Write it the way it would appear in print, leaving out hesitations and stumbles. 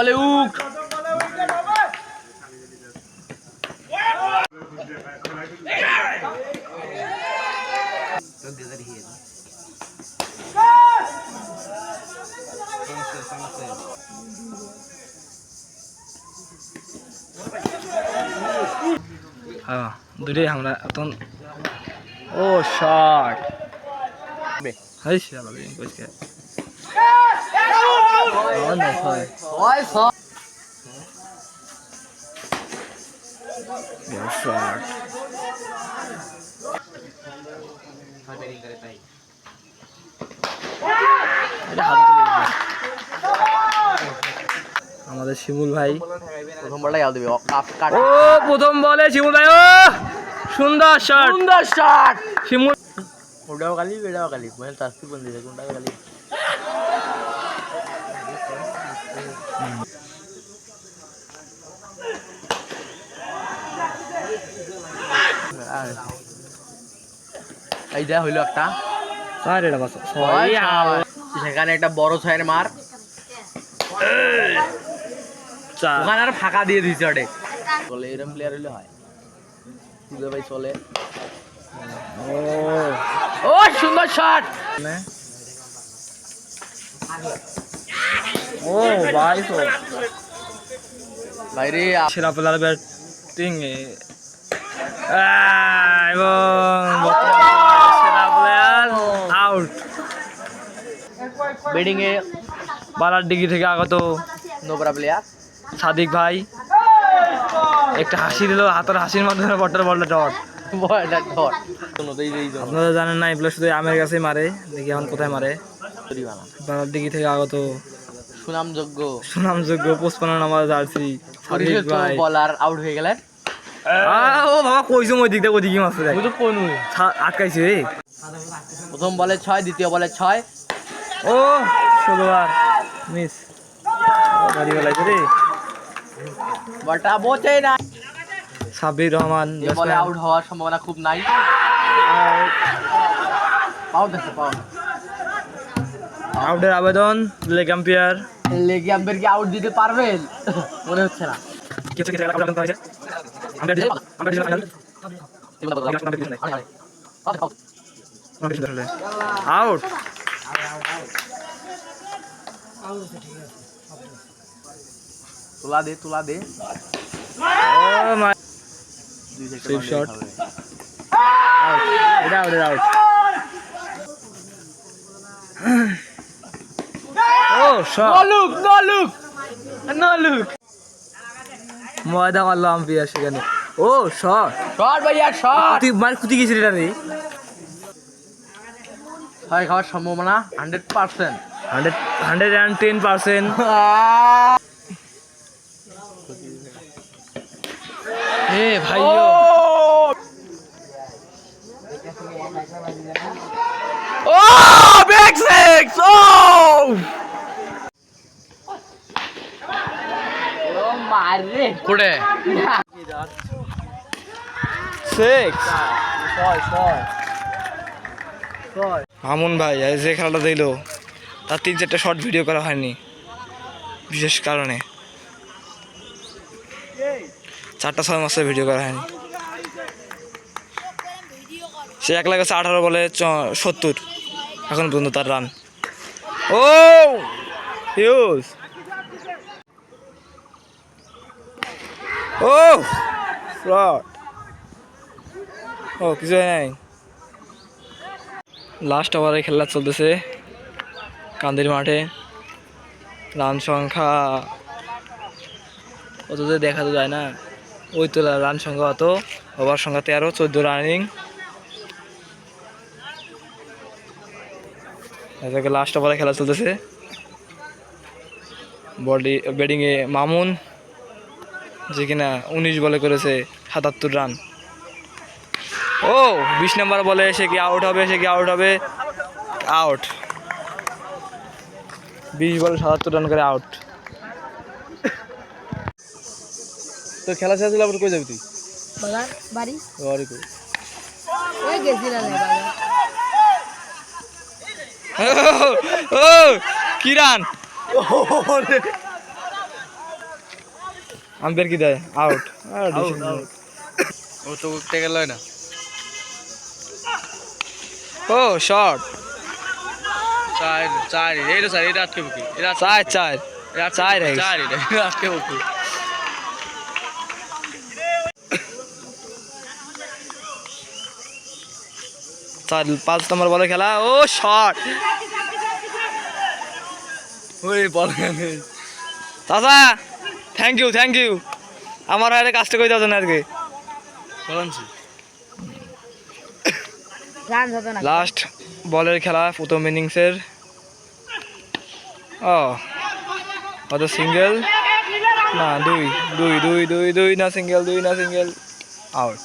বলে উক হ্যাঁ দুটোই আমরা এখন ও শট হাই শালা দিন কইছে শট আমাদের শিমুল ভাই প্রথম বলটাই আল দিবে ও প্রথম বলে শিমুল ভাই ও সুন্দর শট শিমুল ওটাও খালি বেড়াও খালি মানে তাস্তি বন্ধ দিছে কোনটা খালি এইটা হইলো একটা আরে এটা বাস সেখানে একটা বড় ছয়ের মার ওখানে আর ফাঁকা দিয়ে দিচ্ছে ওটে চলে এরম প্লেয়ার হইলে হয় তুই ভাই চলে ও সুন্দর শট ও ভাই তো বাইরে সেরা প্লেয়ার ব্যাটিং এবং সেরা প্লেয়ার আউট ব্যাটিং এ বালার ডিগ্রি থেকে আগত নোবরা প্লেয়ার সাদিক ভাই একটা হাসি দিল হাতের হাসির মাধ্যমে বলটা ডট আপনারা জানেন না এগুলো শুধু আমের কাছেই মারে দেখি এখন কোথায় মারে বালার ডিগ্রি থেকে আগত সুনামযোগ্য 55 নম্বর জার্সি সাদিক ভাই বলার আউট হয়ে গেলেন ও বাবা কইছো ওই দিক থেকে ওদিকে মারছে দেখ বুঝো কোন আটকাইছে রে প্রথম বলে 6 দ্বিতীয় বলে 6 ও 16 বার মিস বাড়ি বেলাইছে রে বলটা বোঝে না সাব্বির রহমান এই বলে আউট হওয়ার সম্ভাবনা খুব নাই আউট আছে আউটের আবেদন লেগ আম্পায়ার কি আউট দিতে পারবেন মনে হচ্ছে না কিছু আবেদন করা হয়েছে আউট তুলা দে ও মাই সুইপ শট আউট আউট ও শট নো লুক ময়দা মারলো আম্পায়ার সেখানে ও শট ভাইয়া শট তুই মার কুতি গেছিস এটা রে হয় খাওয়ার সম্ভাবনা 100% 110% এ ভাইও ও ব্যাক সিক্স ও মারে কোড়ে 6 মামুন ভাই যে খেলাটা দিল তার 3-4টা শর্ট ভিডিও করা হয়নি বিশেষ কারণে 4-6 মাসের ভিডিও করা হয়নি সে 1 লাখ 18 বলে 70 এখন পর্যন্ত তার রান ও ইউজ ও ফ্লট ও কিছু নাই লাস্ট ওভারে খেলা চলতেছে কান্দির মাঠে রান সংখ্যা অত দেখা তো যায় না ওই তো রান সংখ্যা অত ওভার সংখ্যা 13-14 রানিং লাস্ট ওভারে খেলা চলতেছে ব্যাটিংয়ে মামুন যে কিনা 19 বলে করেছে 77 রান ও 20 নম্বর বলে সে কি আউট হবে আউট 20 বলে 77 রান করে আউট তো খেলা শেষ হলে আবার কই যাবি তুই বাড়ি কই ওই গেছিলাম ও কি রান আম্পায়ার কি দেয়? আউট। ও তো উঠতে গেল না। ও শর্ট। চার চার এই তো স্যার এটা আটকে বুকি এটা চার চার চার চার এটা আটকে বুকি। চার 5 নম্বর বলে খেলা। ও শর্ট। ওই বল চাচা থ্যাংক ইউ আমার হাতে কাজটা করে দেওয়ার জন্য আজকে। বলছি রান হতো না। লাস্ট বলের খেলা প্রথম ইনিংসের। ও হয়তো সিঙ্গেল না দুই দুই দুই দুই দুই না সিঙ্গেল দুই না সিঙ্গেল আউট।